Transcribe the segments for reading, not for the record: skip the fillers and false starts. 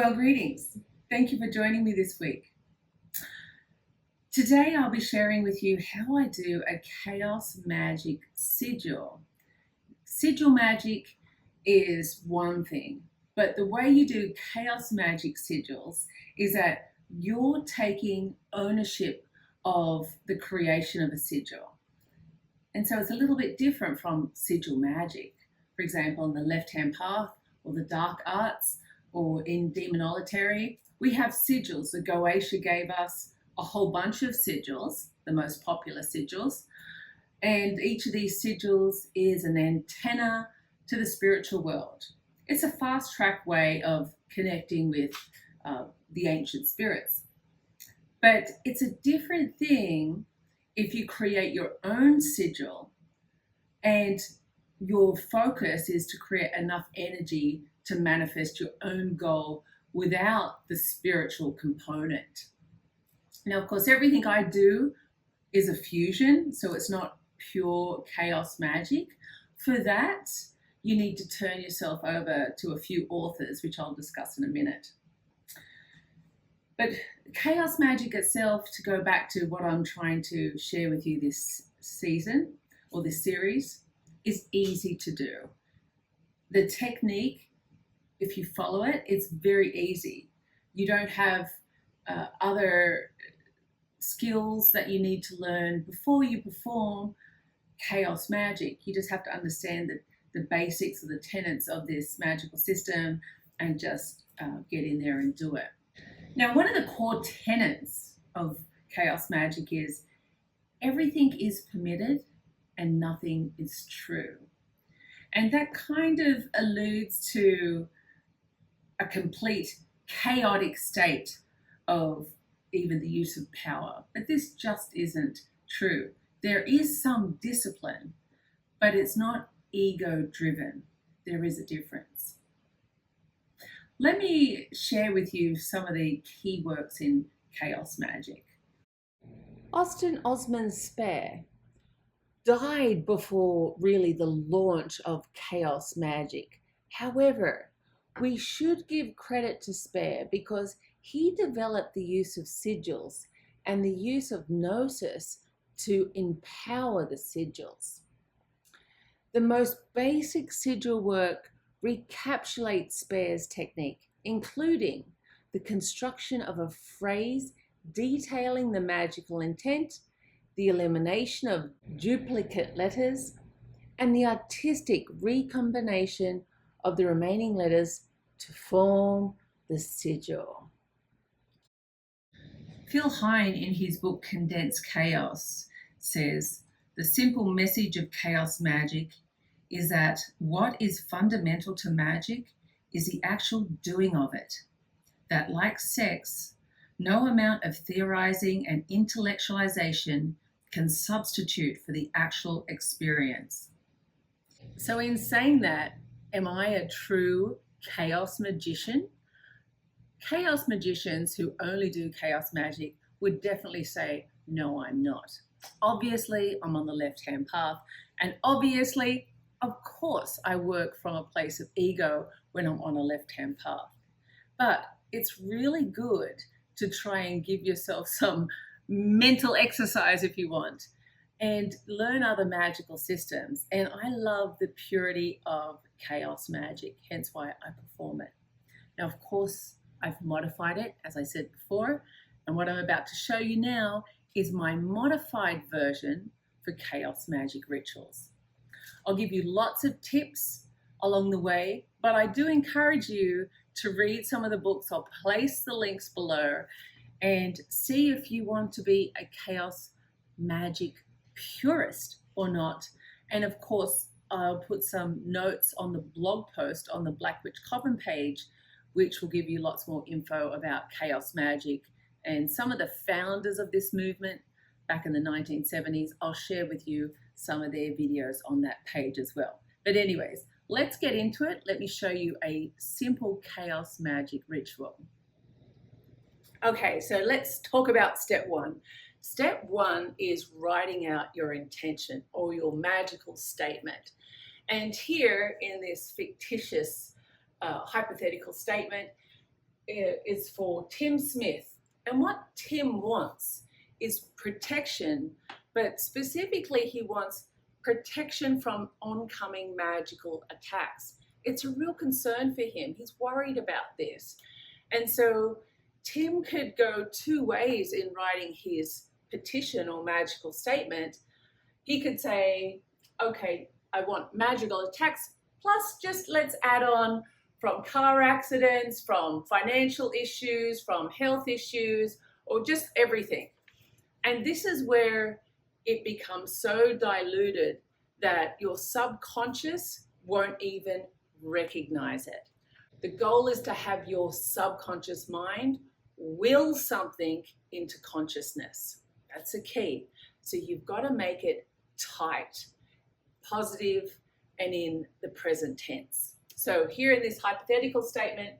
Well, greetings. Thank you for joining me this week. Today I'll be sharing with you how I do a Chaos Magick sigil. Sigil magic is one thing, but the way you do Chaos Magick sigils is that you're taking ownership of the creation of a sigil. And so it's a little bit different from sigil magic. For example, in the left-hand path or the dark arts, or in demonolitary, we have sigils. The Goetia gave us a whole bunch of sigils, the most popular sigils, and each of these sigils is an antenna to the spiritual world. It's a fast-track way of connecting with the ancient spirits. But it's a different thing if you create your own sigil and your focus is to create enough energy to manifest your own goal without the spiritual component. Now, of course, everything I do is a fusion, so it's not pure chaos magic. For that, you need to turn yourself over to a few authors, which I'll discuss in a minute. But chaos magic itself, to go back to what I'm trying to share with you this season or this series, is easy to do. The technique, if you follow it, it's very easy. You don't have other skills that you need to learn before you perform chaos magic. You just have to understand the basics of the tenets of this magical system and just get in there and do it. Now, one of the core tenets of chaos magic is everything is permitted and nothing is true. And that kind of alludes to a complete chaotic state of even the use of power. But this just isn't true. There is some discipline, but it's not ego-driven. There is a difference. Let me share with you some of the key works in chaos magic. Austin Osman Spare died before really the launch of chaos magic. However, we should give credit to Spare because he developed the use of sigils and the use of gnosis to empower the sigils. The most basic sigil work recapitulates Spare's technique, including the construction of a phrase detailing the magical intent, the elimination of duplicate letters, and the artistic recombination of the remaining letters to form the sigil. Phil Hine, in his book Condensed Chaos, says, "The simple message of chaos magic is that what is fundamental to magic is the actual doing of it. That, like sex, no amount of theorizing and intellectualization can substitute for the actual experience." So in saying that, am I a true chaos magician? Chaos magicians who only do chaos magic would definitely say, no, I'm not. Obviously, I'm on the left-hand path, and obviously, of course, I work from a place of ego when I'm on a left-hand path. But it's really good to try and give yourself some mental exercise if you want, and learn other magical systems. And I love the purity of chaos magic, hence why I perform it. Now, of course, I've modified it, as I said before, and what I'm about to show you now is my modified version for chaos magic rituals. I'll give you lots of tips along the way, but I do encourage you to read some of the books. I'll place the links below and see if you want to be a chaos magic purist or not. And of course, I'll put some notes on the blog post on the Black Witch Coven page, which will give you lots more info about chaos magic and some of the founders of this movement back in the 1970s. I'll share with you some of their videos on that page as well. But anyways, let's get into it. Let me show you a simple chaos magic ritual. Okay, so let's talk about step one. Step one is writing out your intention or your magical statement. And here in this fictitious hypothetical statement, is for Tim Smith. And what Tim wants is protection, but specifically he wants protection from oncoming magical attacks. It's a real concern for him. He's worried about this. And so Tim could go two ways in writing his petition or magical statement. He could say, okay, I want magical attacks, plus just let's add on from car accidents, from financial issues, from health issues, or just everything. And this is where it becomes so diluted that your subconscious won't even recognize it. The goal is to have your subconscious mind will something into consciousness. That's the key. So you've got to make it tight, positive, and in the present tense. So here in this hypothetical statement,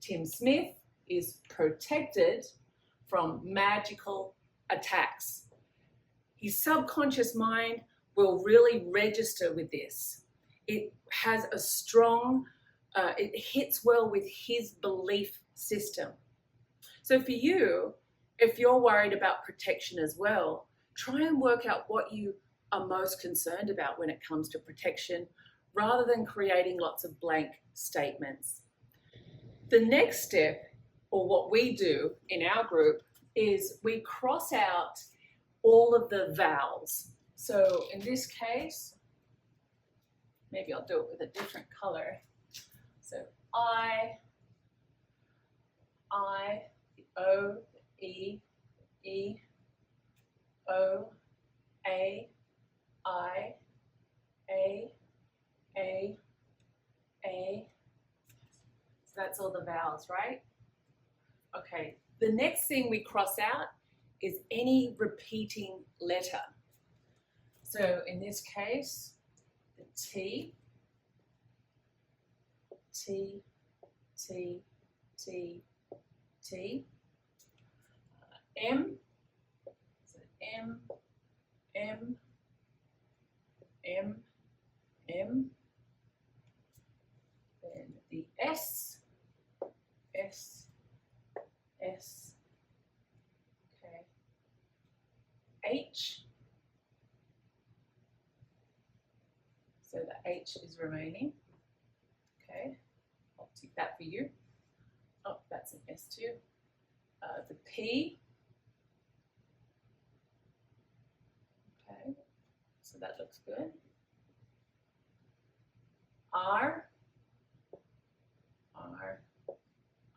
Tim Smith is protected from magical attacks. His subconscious mind will really register with this. It has a strong, it hits well with his belief system. So for you, if you're worried about protection as well, try and work out what you are most concerned about when it comes to protection, rather than creating lots of blank statements. The next step, or what we do in our group, is we cross out all of the vowels. So in this case, maybe I'll do it with a different color. So I, O, E, O, A, I, A. So that's all the vowels, right? Okay, the next thing we cross out is any repeating letter. So in this case, the T, T, T, T, T, M, so M, M, M, M, then the S, S, S, okay, H, so the H is remaining, okay, I'll tick that for you. Oh, that's an S too. The P, okay, so that looks good. R, R,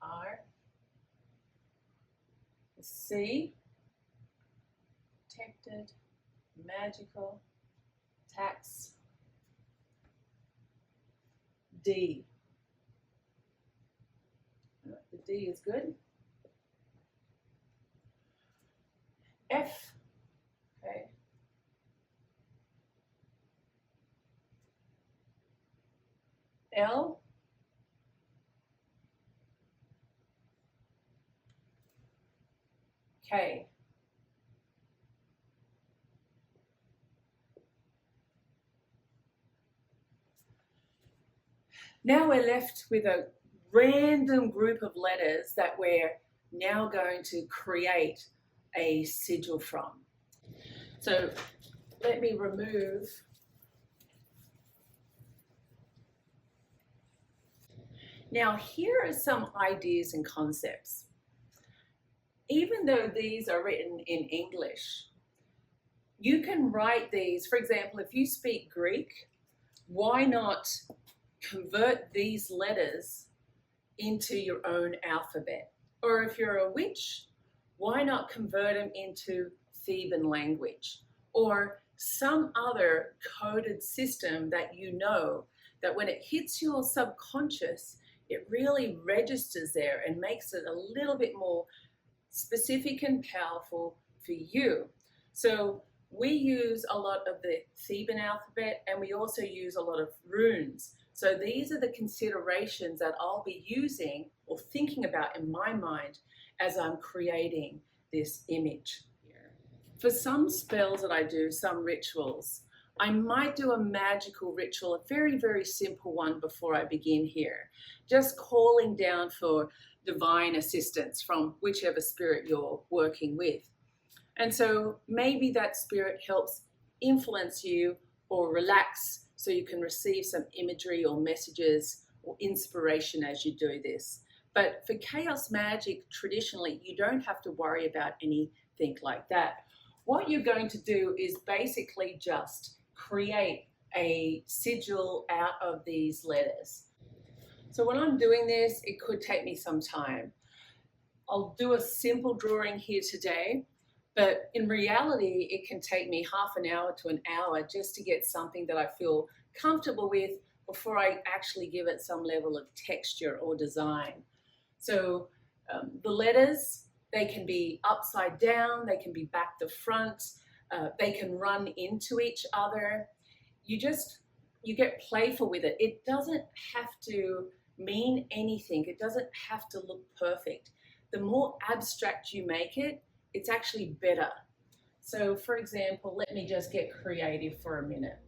R, the C, protected, magical, tax, D. The D is good. F, okay. L, K. Now we're left with a random group of letters that we're now going to create a sigil from. So let me remove. Now here are some ideas and concepts. Even though these are written in English, you can write these, for example, if you speak Greek, why not convert these letters into your own alphabet? Or if you're a witch, why not convert them into Theban language or some other coded system that you know that when it hits your subconscious, it really registers there and makes it a little bit more specific and powerful for you. So we use a lot of the Theban alphabet, and we also use a lot of runes. So these are the considerations that I'll be using or thinking about in my mind as I'm creating this image. For some spells that I do, some rituals, I might do a magical ritual, a very, very simple one before I begin here. Just calling down for divine assistance from whichever spirit you're working with. And so maybe that spirit helps influence you or relax so you can receive some imagery or messages or inspiration as you do this. But for Chaos Magick, traditionally, you don't have to worry about anything like that. What you're going to do is basically just create a sigil out of these letters. So when I'm doing this, it could take me some time. I'll do a simple drawing here today, but in reality, it can take me half an hour to an hour just to get something that I feel comfortable with before I actually give it some level of texture or design. So the letters, they can be upside down, they can be back to front, they can run into each other. You get playful with it. It doesn't have to mean anything. It doesn't have to look perfect. The more abstract you make it, it's actually better. So for example, let me just get creative for a minute.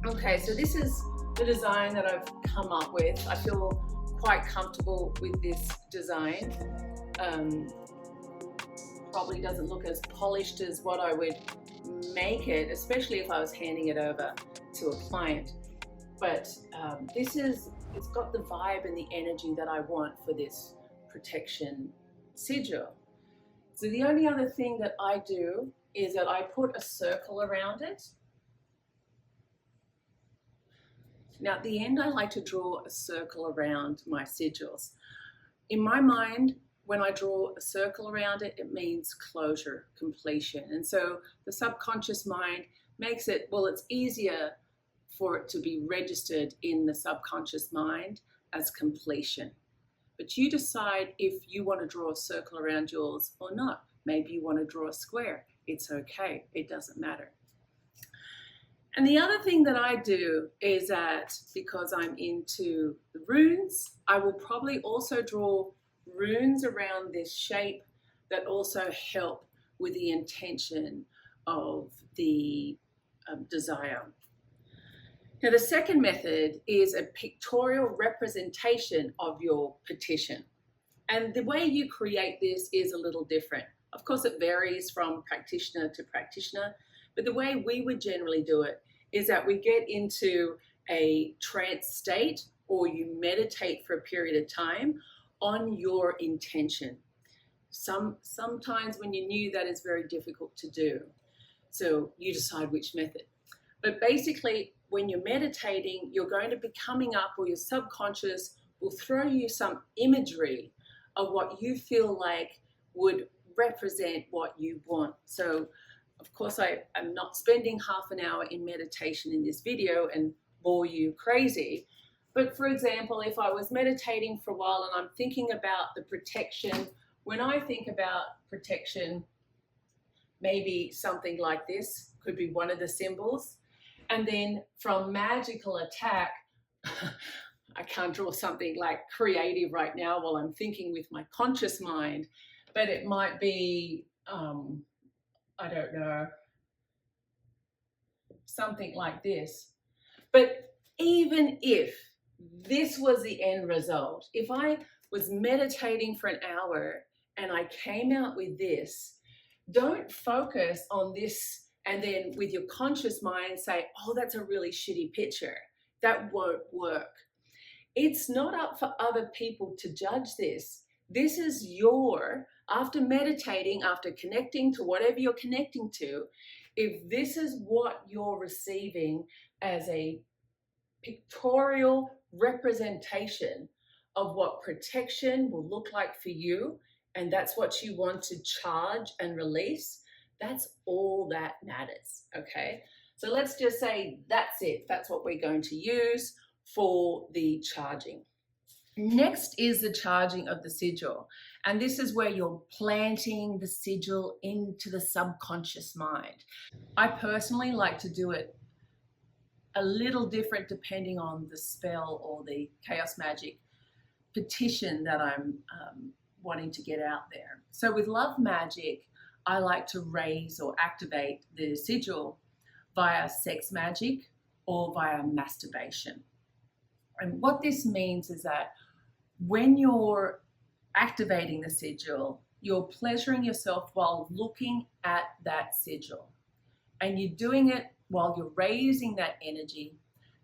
Okay, so this is the design that I've come up with. I feel quite comfortable with this design. Probably doesn't look as polished as what I would make it, especially if I was handing it over to a client. But it's got the vibe and the energy that I want for this protection sigil. So the only other thing that I do is that I put a circle around it. Now at the end, I like to draw a circle around my sigils. In my mind, when I draw a circle around it, it means closure, completion. And so the subconscious mind makes it, well, it's easier for it to be registered in the subconscious mind as completion. But you decide if you want to draw a circle around yours or not. Maybe you want to draw a square. It's okay. It doesn't matter. And the other thing that I do is that because I'm into the runes, I will probably also draw runes around this shape that also help with the intention of the desire. Now, the second method is a pictorial representation of your petition. And the way you create this is a little different. Of course, it varies from practitioner to practitioner, but the way we would generally do it is that we get into a trance state or you meditate for a period of time on your intention. Sometimes when you're new, that is very difficult to do. So you decide which method. But basically, when you're meditating, you're going to be coming up, or your subconscious will throw you some imagery of what you feel like would represent what you want. So of course, I'm not spending half an hour in meditation in this video and bore you crazy. But for example, if I was meditating for a while and I'm thinking about the protection, when I think about protection, maybe something like this could be one of the symbols. And then from magical attack, I can't draw something like creative right now while I'm thinking with my conscious mind, but it might be, I don't know, something like this. But even if this was the end result, if I was meditating for an hour and I came out with this, don't focus on this and then with your conscious mind say, oh, that's a really shitty picture. That won't work. It's not up for other people to judge this. This is after meditating, after connecting to whatever you're connecting to, if this is what you're receiving as a pictorial representation of what protection will look like for you, and that's what you want to charge and release, that's all that matters, okay? So let's just say that's it. That's what we're going to use for the charging. Next is the charging of the sigil. And this is where you're planting the sigil into the subconscious mind. I personally like to do it a little different depending on the spell or the Chaos Magick petition that I'm wanting to get out there. So with Love Magic, I like to raise or activate the sigil via sex magic or via masturbation. And what this means is that when you're activating the sigil, you're pleasuring yourself while looking at that sigil. And you're doing it while you're raising that energy.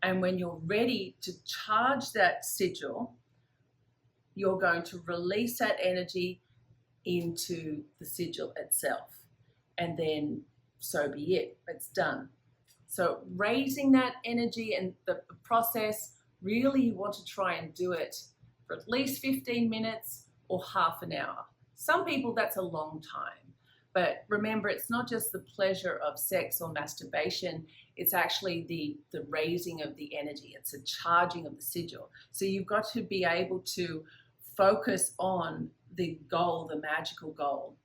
And when you're ready to charge that sigil, you're going to release that energy into the sigil itself. And then so be it, it's done. So raising that energy and the process, really you want to try and do it for at least 15 minutes or half an hour. Some people that's a long time, but remember it's not just the pleasure of sex or masturbation, it's actually the raising of the energy, it's a charging of the sigil. So you've got to be able to focus on the goal, the magical goal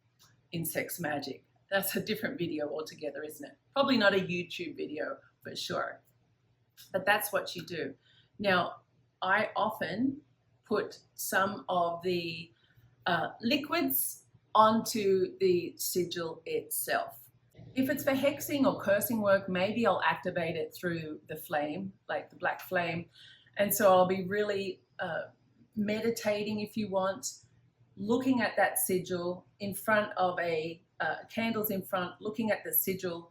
in sex magic. That's a different video altogether, isn't it? Probably not a YouTube video for sure, but that's what you do. Now, I often put some of the liquids onto the sigil itself. If it's for hexing or cursing work, maybe I'll activate it through the flame, like the black flame. And so I'll be really meditating, if you want, looking at that sigil in front of candles in front, looking at the sigil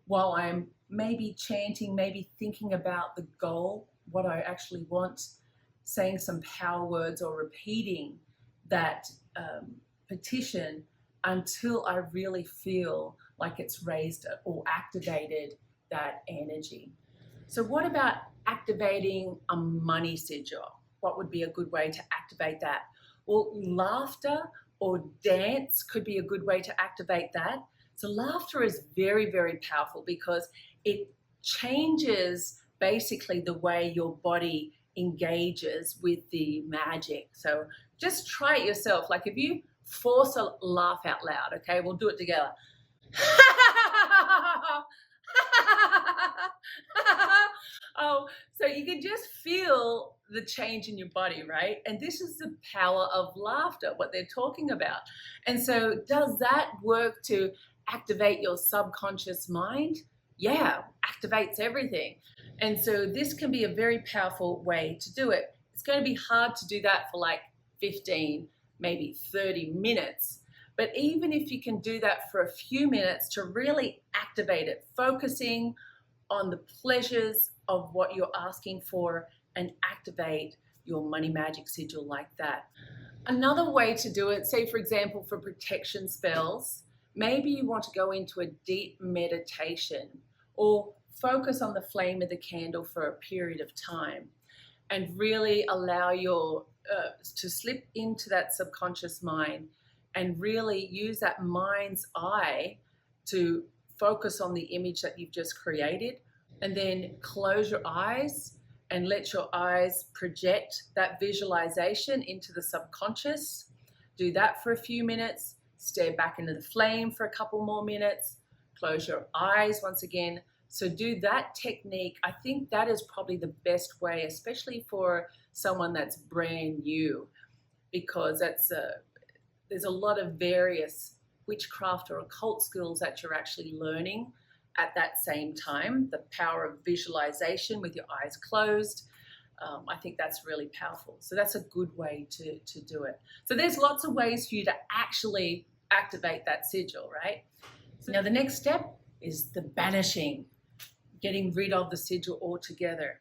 while I'm maybe chanting, maybe thinking about the goal, what I actually want, saying some power words or repeating that petition until I really feel like it's raised or activated that energy. So what about activating a money sigil? What would be a good way to activate that? Well, laughter or dance could be a good way to activate that. So laughter is very, very powerful because it changes basically the way your body engages with the magic. So just try it yourself. Like if you force a laugh out loud, okay, we'll do it together. Oh, so you can just feel the change in your body, right? And this is the power of laughter, what they're talking about. And so does that work to activate your subconscious mind? Yeah, activates everything. And so this can be a very powerful way to do it. It's going to be hard to do that for like 15, maybe 30 minutes. But even if you can do that for a few minutes to really activate it, focusing on the pleasures of what you're asking for and activate your money magic sigil like that. Another way to do it, say for example for protection spells, maybe you want to go into a deep meditation or focus on the flame of the candle for a period of time and really allow your to slip into that subconscious mind and really use that mind's eye to focus on the image that you've just created, and then close your eyes and let your eyes project that visualization into the subconscious. Do that for a few minutes, stare back into the flame for a couple more minutes, close your eyes once again. So do that technique. I think that is probably the best way, especially for someone that's brand new, because there's a lot of various witchcraft or occult skills that you're actually learning at that same time. The power of visualization with your eyes closed. I think that's really powerful. So that's a good way to do it. So there's lots of ways for you to actually activate that sigil, right? So now the next step is the banishing, getting rid of the sigil altogether.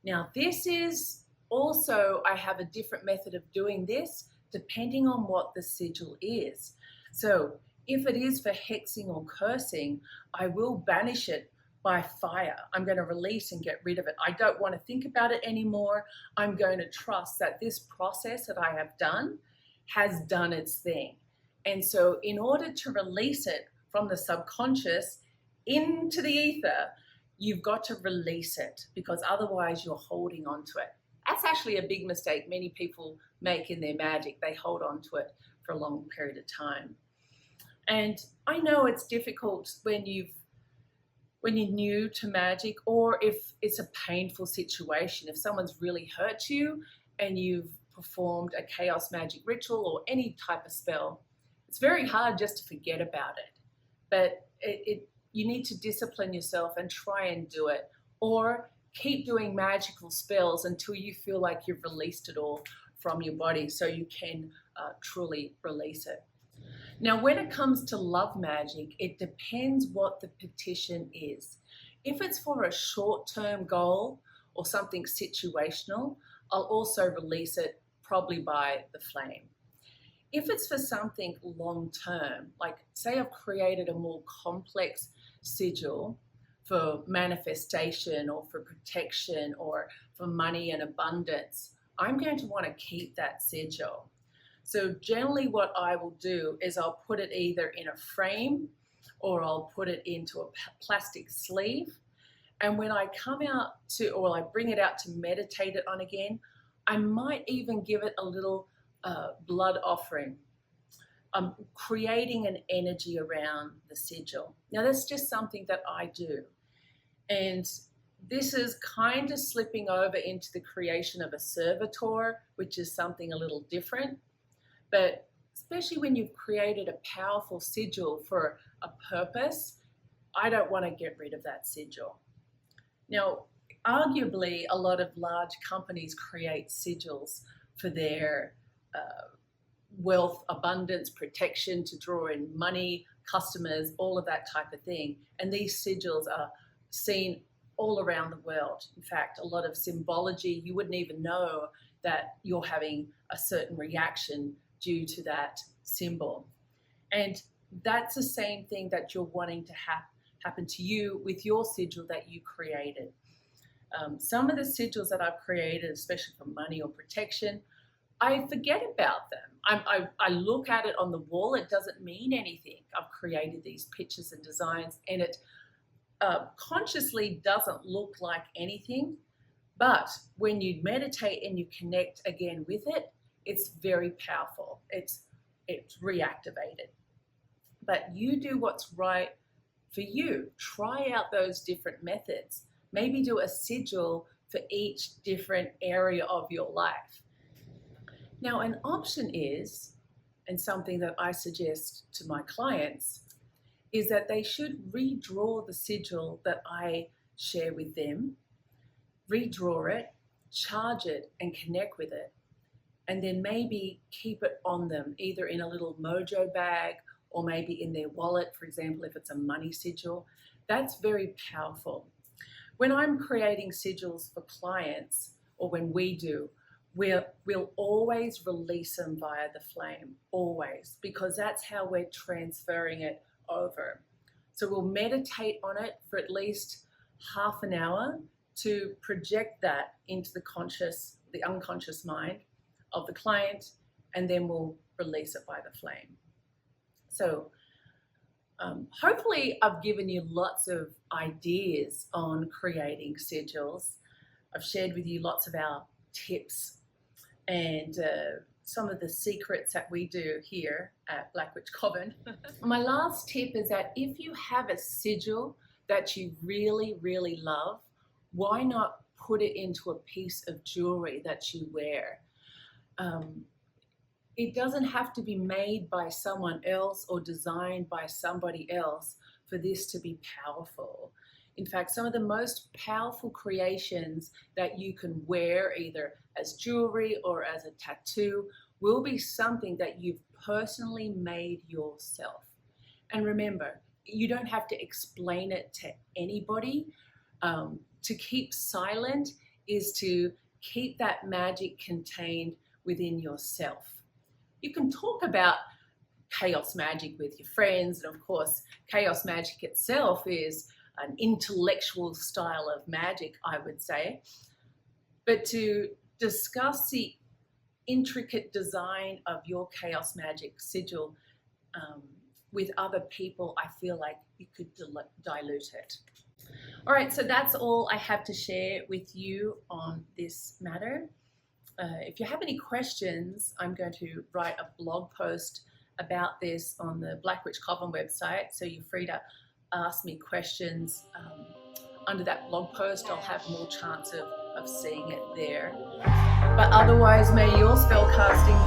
Now this is also, I have a different method of doing this depending on what the sigil is. So if it is for hexing or cursing, I will banish it by fire. I'm going to release and get rid of it. I don't want to think about it anymore. I'm going to trust that this process that I have done has done its thing. And so in order to release it from the subconscious into the ether, you've got to release it, because otherwise you're holding on to it. That's actually a big mistake many people make in their magic. They hold on to it for a long period of time. And I know it's difficult when you're new to magic, or if it's a painful situation, if someone's really hurt you and you've performed a Chaos Magic ritual or any type of spell, it's very hard just to forget about it. But you need to discipline yourself and try and do it, or keep doing magical spells until you feel like you've released it all from your body, so you can truly release it. Now, when it comes to love magic, it depends what the petition is. If it's for a short-term goal or something situational, I'll also release it probably by the flame. If it's for something long-term, like say I've created a more complex sigil for manifestation or for protection or for money and abundance, I'm going to want to keep that sigil. So generally what I will do is I'll put it either in a frame or I'll put it into a plastic sleeve. And when I come out to, or I bring it out to meditate it on again, I might even give it a little blood offering. I'm creating an energy around the sigil. Now that's just something that I do. And this is kind of slipping over into the creation of a servitor, which is something a little different. But especially when you've created a powerful sigil for a purpose, I don't want to get rid of that sigil. Now, arguably, a lot of large companies create sigils for their wealth, abundance, protection, to draw in money, customers, all of that type of thing. And these sigils are seen all around the world. In fact, a lot of symbology, you wouldn't even know that you're having a certain reaction due to that symbol. And that's the same thing that you're wanting to happen to you with your sigil that you created. Some of the sigils that I've created, especially for money or protection, I forget about them. I look at it on the wall, it doesn't mean anything. I've created these pictures and designs, and it consciously doesn't look like anything. But when you meditate and you connect again with it, it's very powerful. It's reactivated. But you do what's right for you. Try out those different methods. Maybe do a sigil for each different area of your life. Now, an option is, and something that I suggest to my clients, is that they should redraw the sigil that I share with them, redraw it, charge it, and connect with it, and then maybe keep it on them, either in a little mojo bag or maybe in their wallet, for example, if it's a money sigil. That's very powerful. When I'm creating sigils for clients, or when we do, we'll always release them via the flame, always, because that's how we're transferring it over. So we'll meditate on it for at least half an hour to project that into the unconscious mind of the client, and then we'll release it by the flame. So hopefully I've given you lots of ideas on creating sigils. I've shared with you lots of our tips and some of the secrets that we do here at Black Witch Coven. My last tip is that if you have a sigil that you really, really love, why not put it into a piece of jewelry that you wear? It doesn't have to be made by someone else or designed by somebody else for this to be powerful. In fact, some of the most powerful creations that you can wear either as jewelry or as a tattoo will be something that you've personally made yourself. And remember, you don't have to explain it to anybody. To keep silent is to keep that magic contained within yourself. You can talk about Chaos Magick with your friends, and of course, Chaos Magick itself is an intellectual style of magic, I would say. But to discuss the intricate design of your Chaos Magick sigil with other people, I feel like you could dilute it. All right, so that's all I have to share with you on this matter. If you have any questions, I'm going to write a blog post about this on the Black Witch Coven website, so you're free to ask me questions under that blog post. I'll have more chance of seeing it there. But otherwise, may your spellcasting